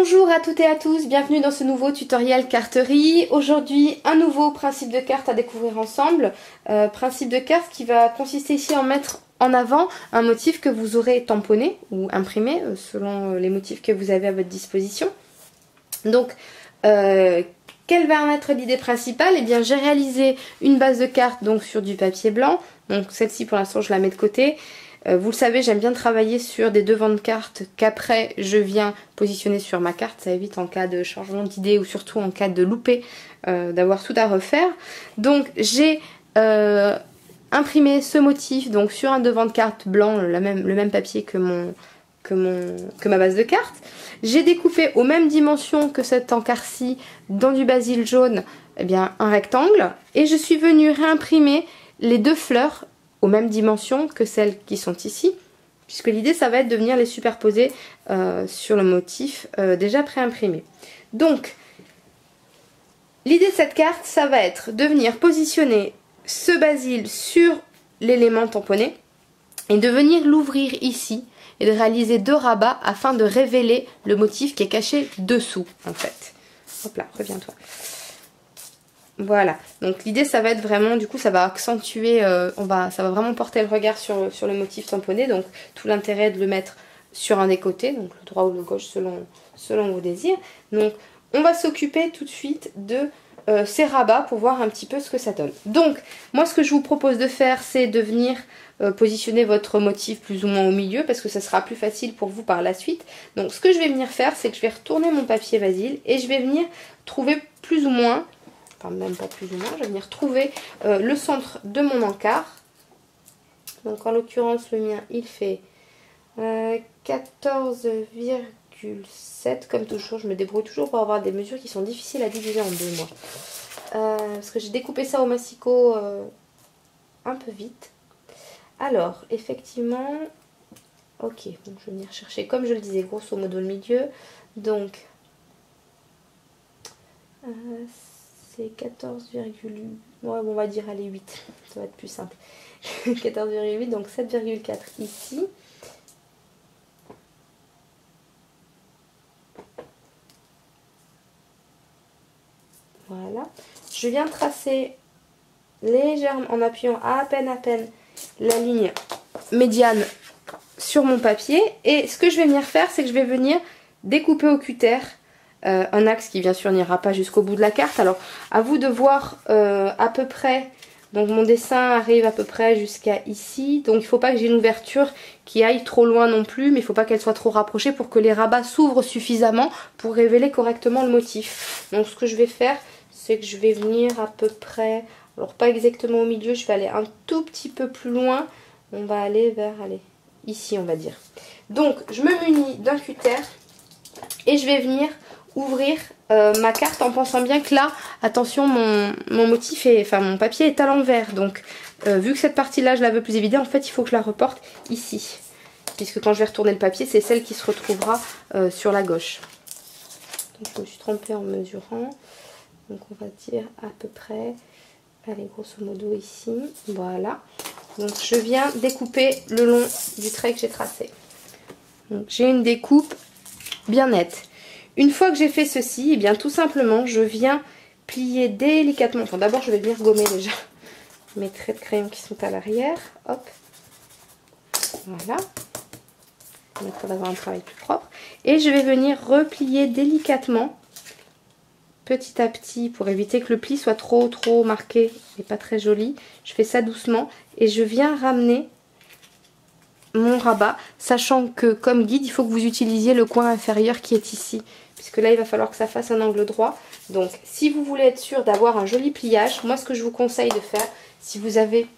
Bonjour à toutes et à tous, bienvenue dans ce nouveau tutoriel carterie. Aujourd'hui, un nouveau principe de carte à découvrir ensemble. Principe de carte qui va consister ici en mettre en avant un motif que vous aurez tamponné ou imprimé selon les motifs que vous avez à votre disposition. Donc, quelle va en être l'idée principale? Eh bien, j'ai réalisé une base de carte donc sur du papier blanc. Donc celle-ci pour l'instant je la mets de côté. Vous le savez, j'aime bien travailler sur des devants de cartes qu'après je viens positionner sur ma carte. Ça évite en cas de changement d'idée ou surtout en cas de loupé d'avoir tout à refaire. Donc j'ai imprimé ce motif donc sur un devant de carte blanc, le même papier que ma base de carte. J'ai découpé aux mêmes dimensions que cet encart-ci dans du basil jaune, eh bien, un rectangle. Et je suis venue réimprimer les deux fleurs aux mêmes dimensions que celles qui sont ici, puisque l'idée ça va être de venir les superposer sur le motif déjà préimprimé. Donc l'idée de cette carte ça va être de venir positionner ce basil sur l'élément tamponné et de venir l'ouvrir ici et de réaliser deux rabats afin de révéler le motif qui est caché dessous en fait. Hop là, reviens-toi. Voilà, donc l'idée ça va être vraiment, du coup ça va accentuer, ça va vraiment porter le regard sur le motif tamponné, donc tout l'intérêt de le mettre sur un des côtés, donc le droit ou le gauche selon vos désirs. Donc on va s'occuper tout de suite de ces rabats pour voir un petit peu ce que ça donne. Donc moi ce que je vous propose de faire c'est de venir positionner votre motif plus ou moins au milieu parce que ça sera plus facile pour vous par la suite. Donc ce que je vais venir faire c'est que je vais retourner mon papier basil et je vais venir trouver plus ou moins, enfin même pas plus ou moins, je vais venir trouver le centre de mon encart. Donc en l'occurrence le mien il fait 14,7 comme toujours. Je me débrouille toujours pour avoir des mesures qui sont difficiles à diviser en deux moi. Parce que j'ai découpé ça au massicot un peu vite. Alors effectivement, ok, donc je vais venir chercher comme je le disais grosso modo le milieu. Donc c'est 14, ouais, on va dire allez 8, ça va être plus simple. 14,8 donc 7,4 ici. Voilà, je viens tracer légèrement en appuyant à peine la ligne médiane sur mon papier et ce que je vais venir faire c'est que je vais venir découper au cutter un axe qui bien sûr n'ira pas jusqu'au bout de la carte. Alors à vous de voir à peu près, donc mon dessin arrive à peu près jusqu'à ici, donc il ne faut pas que j'ai une ouverture qui aille trop loin non plus, mais il ne faut pas qu'elle soit trop rapprochée pour que les rabats s'ouvrent suffisamment pour révéler correctement le motif. Donc ce que je vais faire c'est que je vais venir à peu près, alors pas exactement au milieu, je vais aller un tout petit peu plus loin, on va aller vers, allez, ici on va dire. Donc je me munis d'un cutter et je vais venir ouvrir ma carte en pensant bien que là, attention, mon motif est, enfin mon papier est à l'envers. Donc vu que cette partie là je la veux plus évidente, en fait il faut que je la reporte ici. Puisque quand je vais retourner le papier, c'est celle qui se retrouvera sur la gauche. Donc je me suis trompée en mesurant. Donc on va dire à peu près, allez grosso modo ici, voilà. Donc je viens découper le long du trait que j'ai tracé. Donc j'ai une découpe bien nette. Une fois que j'ai fait ceci, et bien tout simplement je viens plier délicatement. Enfin d'abord je vais venir gommer déjà mes traits de crayon qui sont à l'arrière. Hop, voilà. On va avoir un travail plus propre. Et je vais venir replier délicatement, petit à petit, pour éviter que le pli soit trop marqué et pas très joli. Je fais ça doucement et je viens ramener mon rabat, sachant que comme guide il faut que vous utilisiez le coin inférieur qui est ici, puisque là il va falloir que ça fasse un angle droit. Donc si vous voulez être sûr d'avoir un joli pliage, moi ce que je vous conseille de faire, si vous avez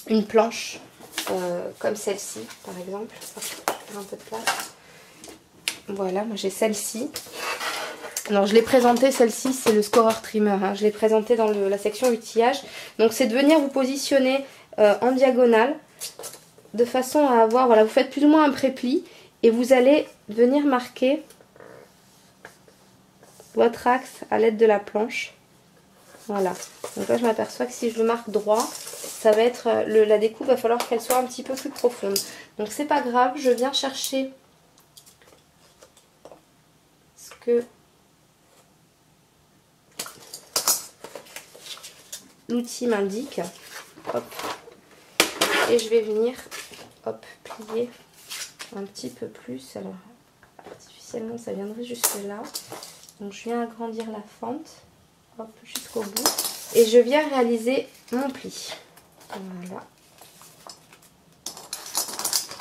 une planche comme celle-ci par exemple, hop, je vais faire un peu de place. Voilà, moi j'ai celle-ci. Alors je l'ai présentée, celle-ci c'est le scorer trimmer, hein. Je l'ai présentée dans la section outillage. Donc c'est de venir vous positionner en diagonale de façon à avoir, voilà, vous faites plus ou moins un prépli et vous allez venir marquer votre axe à l'aide de la planche. Voilà, donc là je m'aperçois que si je le marque droit, ça va être, la découpe va falloir qu'elle soit un petit peu plus profonde. Donc c'est pas grave, je viens chercher que l'outil m'indique. Hop. Et je vais venir, hop, plier un petit peu plus. Alors, artificiellement, ça viendrait jusque là. Donc, je viens agrandir la fente, hop, jusqu'au bout. Et je viens réaliser mon pli. Voilà.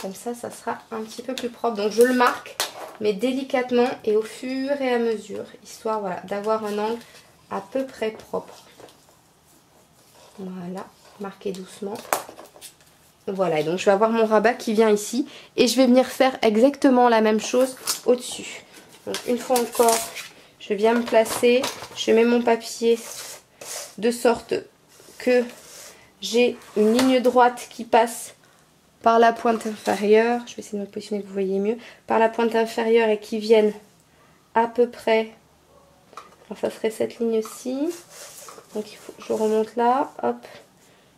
Comme ça, ça sera un petit peu plus propre. Donc, je le marque, mais délicatement et au fur et à mesure, histoire, voilà, d'avoir un angle à peu près propre. Voilà, marquer doucement. Voilà, et donc je vais avoir mon rabat qui vient ici et je vais venir faire exactement la même chose au-dessus. Donc une fois encore, je viens me placer, je mets mon papier de sorte que j'ai une ligne droite qui passe par la pointe inférieure. Je vais essayer de me positionner que vous voyez mieux. Par la pointe inférieure et qui viennent à peu près, alors ça serait cette ligne-ci. Donc il faut que je remonte là, hop.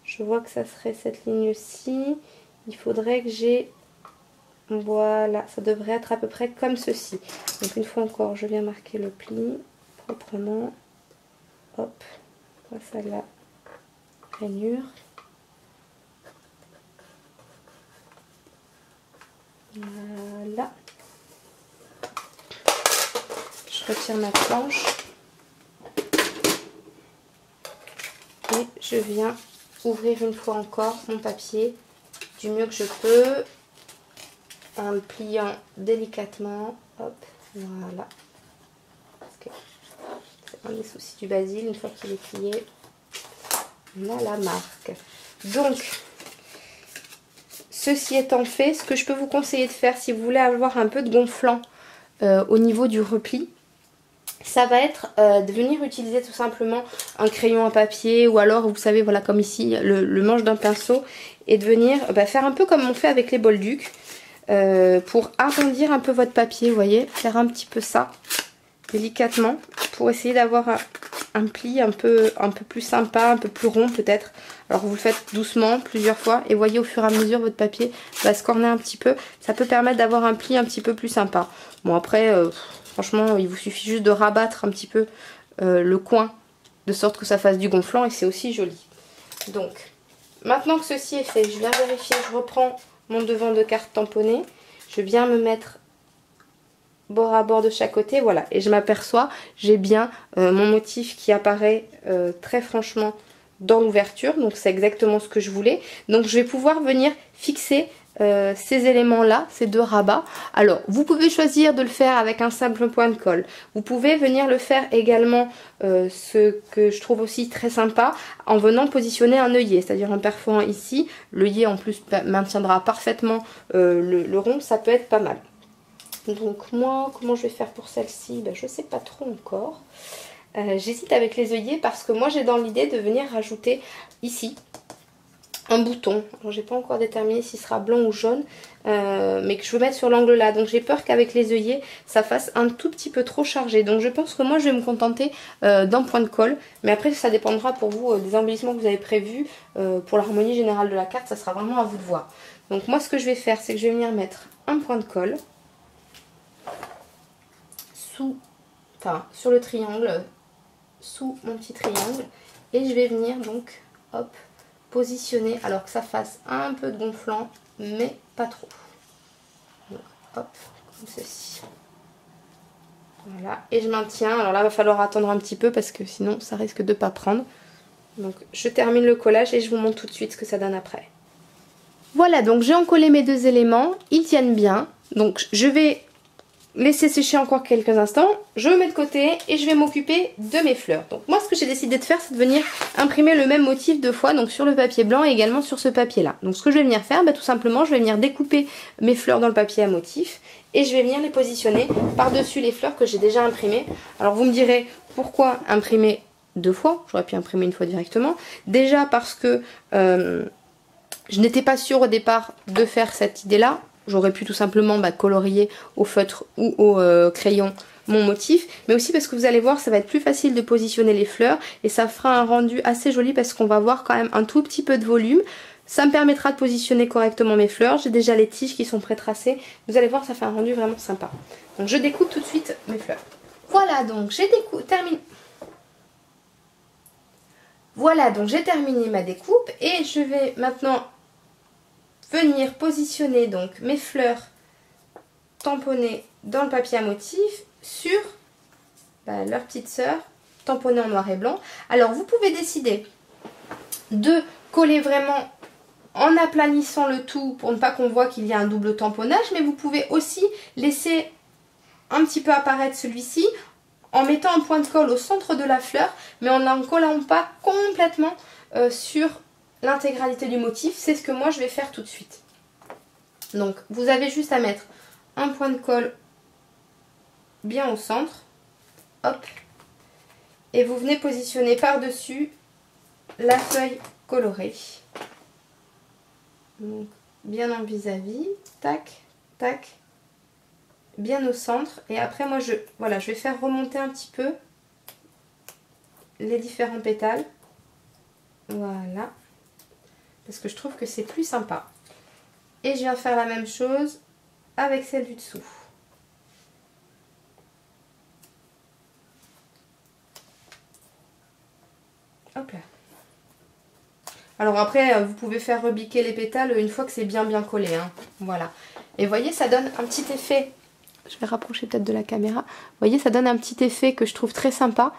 Je vois que ça serait cette ligne-ci. Il faudrait que j'ai... Voilà, ça devrait être à peu près comme ceci. Donc une fois encore, je viens marquer le pli proprement. Hop, voilà ça la rainure. Voilà. Je retire ma planche. Et je viens ouvrir une fois encore mon papier du mieux que je peux en le pliant délicatement. Hop, voilà. Parce que c'est un des soucis du basil, une fois qu'il est plié, on a la marque. Donc, ceci étant fait, ce que je peux vous conseiller de faire si vous voulez avoir un peu de gonflant au niveau du repli, ça va être de venir utiliser tout simplement un crayon à papier ou alors vous savez voilà comme ici le manche d'un pinceau et de venir faire un peu comme on fait avec les bolducs pour arrondir un peu votre papier, vous voyez, faire un petit peu ça délicatement pour essayer d'avoir un pli un peu plus sympa, un peu plus rond peut-être. Alors vous le faites doucement plusieurs fois et voyez au fur et à mesure votre papier va se corner un petit peu, ça peut permettre d'avoir un pli un petit peu plus sympa. Bon après franchement il vous suffit juste de rabattre un petit peu le coin de sorte que ça fasse du gonflant et c'est aussi joli. Donc maintenant que ceci est fait, je viens vérifier, je reprends mon devant de carte tamponnée, je viens me mettre bord à bord de chaque côté, voilà, et je m'aperçois, j'ai bien mon motif qui apparaît très franchement dans l'ouverture, donc c'est exactement ce que je voulais. Donc je vais pouvoir venir fixer ces éléments là, ces deux rabats. Alors vous pouvez choisir de le faire avec un simple point de colle, vous pouvez venir le faire également, ce que je trouve aussi très sympa, en venant positionner un œillet, c'est-à-dire en perforant ici, l'œillet en plus maintiendra parfaitement le rond, ça peut être pas mal. Donc moi, comment je vais faire pour celle-ci, je sais pas trop encore. J'hésite avec les œillets parce que moi j'ai dans l'idée de venir rajouter ici un bouton. Alors j'ai pas encore déterminé s'il sera blanc ou jaune, mais que je veux mettre sur l'angle là. Donc j'ai peur qu'avec les œillets ça fasse un tout petit peu trop chargé. Donc je pense que moi je vais me contenter d'un point de colle. Mais après ça dépendra pour vous des embellissements que vous avez prévus. Pour l'harmonie générale de la carte, ça sera vraiment à vous de voir. Donc moi ce que je vais faire, c'est que je vais venir mettre un point de colle sur le triangle, sous mon petit triangle, et je vais venir donc hop positionner alors que ça fasse un peu de gonflant mais pas trop. Donc, hop, comme ceci. Voilà, et je maintiens. Alors là il va falloir attendre un petit peu parce que sinon ça risque de pas prendre. Donc je termine le collage et je vous montre tout de suite ce que ça donne après. Voilà, donc j'ai encollé mes deux éléments, ils tiennent bien. Donc je vais laisser sécher encore quelques instants, je me mets de côté et je vais m'occuper de mes fleurs. Donc moi ce que j'ai décidé de faire, c'est de venir imprimer le même motif deux fois, donc sur le papier blanc et également sur ce papier là. Donc ce que je vais venir faire, tout simplement je vais venir découper mes fleurs dans le papier à motif et je vais venir les positionner par-dessus les fleurs que j'ai déjà imprimées. Alors vous me direz pourquoi imprimer deux fois, j'aurais pu imprimer une fois directement. Déjà parce que je n'étais pas sûre au départ de faire cette idée là. J'aurais pu tout simplement colorier au feutre ou au crayon mon motif, mais aussi parce que vous allez voir, ça va être plus facile de positionner les fleurs et ça fera un rendu assez joli parce qu'on va voir quand même un tout petit peu de volume. Ça me permettra de positionner correctement mes fleurs. J'ai déjà les tiges qui sont pré-tracées. Vous allez voir, ça fait un rendu vraiment sympa. Donc je découpe tout de suite mes fleurs. Voilà, donc j'ai terminé. Voilà, donc j'ai terminé ma découpe et je vais maintenant venir positionner donc mes fleurs tamponnées dans le papier à motif sur leur petite sœur tamponnée en noir et blanc. Alors vous pouvez décider de coller vraiment en aplanissant le tout pour ne pas qu'on voit qu'il y a un double tamponnage, mais vous pouvez aussi laisser un petit peu apparaître celui-ci en mettant un point de colle au centre de la fleur, mais en n'en collant pas complètement sur l'intégralité du motif. C'est ce que moi je vais faire tout de suite. Donc vous avez juste à mettre un point de colle bien au centre, hop, et vous venez positionner par-dessus la feuille colorée. Donc bien en vis-à-vis, tac, tac, bien au centre. Et après moi je vais faire remonter un petit peu les différents pétales. Voilà. Parce que je trouve que c'est plus sympa. Et je viens faire la même chose avec celle du dessous. Hop là. Alors après, vous pouvez faire rebiquer les pétales une fois que c'est bien collé. Hein. Voilà. Et vous voyez, ça donne un petit effet. Je vais rapprocher peut-être de la caméra. Vous voyez, ça donne un petit effet que je trouve très sympa.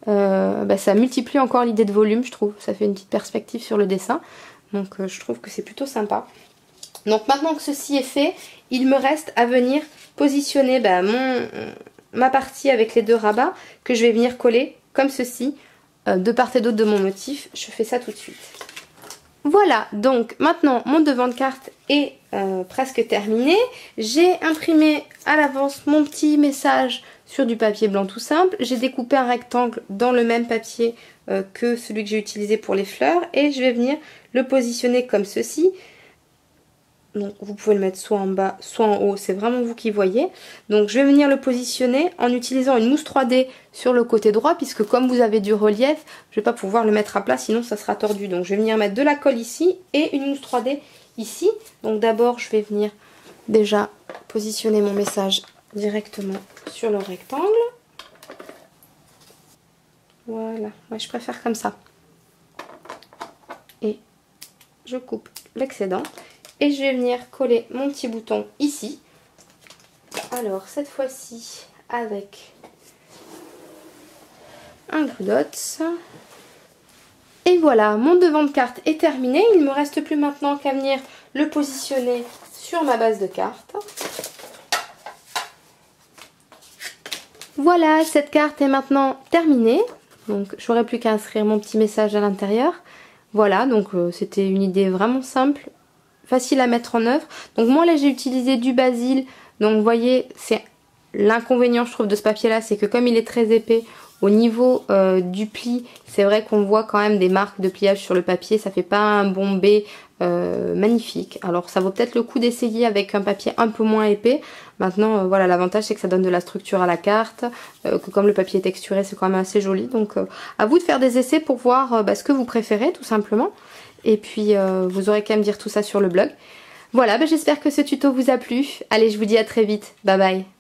Ça multiplie encore l'idée de volume, je trouve. Ça fait une petite perspective sur le dessin. Donc je trouve que c'est plutôt sympa. Donc maintenant que ceci est fait, il me reste à venir positionner ma partie avec les deux rabats que je vais venir coller comme ceci de part et d'autre de mon motif. Je fais ça tout de suite. Voilà, donc maintenant mon devant de carte est presque terminé. J'ai imprimé à l'avance mon petit message sur du papier blanc tout simple. J'ai découpé un rectangle dans le même papier que celui que j'ai utilisé pour les fleurs. Et je vais venir le positionner comme ceci. Donc vous pouvez le mettre soit en bas, soit en haut, c'est vraiment vous qui voyez. Donc je vais venir le positionner en utilisant une mousse 3D sur le côté droit, puisque comme vous avez du relief, je vais pas pouvoir le mettre à plat, sinon ça sera tordu. Donc je vais venir mettre de la colle ici et une mousse 3D ici. Donc d'abord je vais venir déjà positionner mon message directement sur le rectangle. Voilà, moi je préfère comme ça. Et je coupe l'excédent. Et je vais venir coller mon petit bouton ici. Alors cette fois-ci avec un glue dots. Et voilà, mon devant de carte est terminé. Il ne me reste plus maintenant qu'à venir le positionner sur ma base de carte. Voilà, cette carte est maintenant terminée. Donc j'aurai plus qu'à inscrire mon petit message à l'intérieur. Voilà, donc c'était une idée vraiment simple, facile à mettre en œuvre. Donc moi là j'ai utilisé du basil. Donc vous voyez, c'est l'inconvénient je trouve de ce papier là, c'est que comme il est très épais, au niveau du pli, c'est vrai qu'on voit quand même des marques de pliage sur le papier. Ça fait pas un bombé magnifique. Alors ça vaut peut-être le coup d'essayer avec un papier un peu moins épais. Maintenant voilà, l'avantage c'est que ça donne de la structure à la carte, que comme le papier est texturé c'est quand même assez joli. Donc à vous de faire des essais pour voir ce que vous préférez tout simplement. Et puis vous aurez qu'à me dire tout ça sur le blog. Voilà, j'espère que ce tuto vous a plu. Allez, je vous dis à très vite. Bye bye.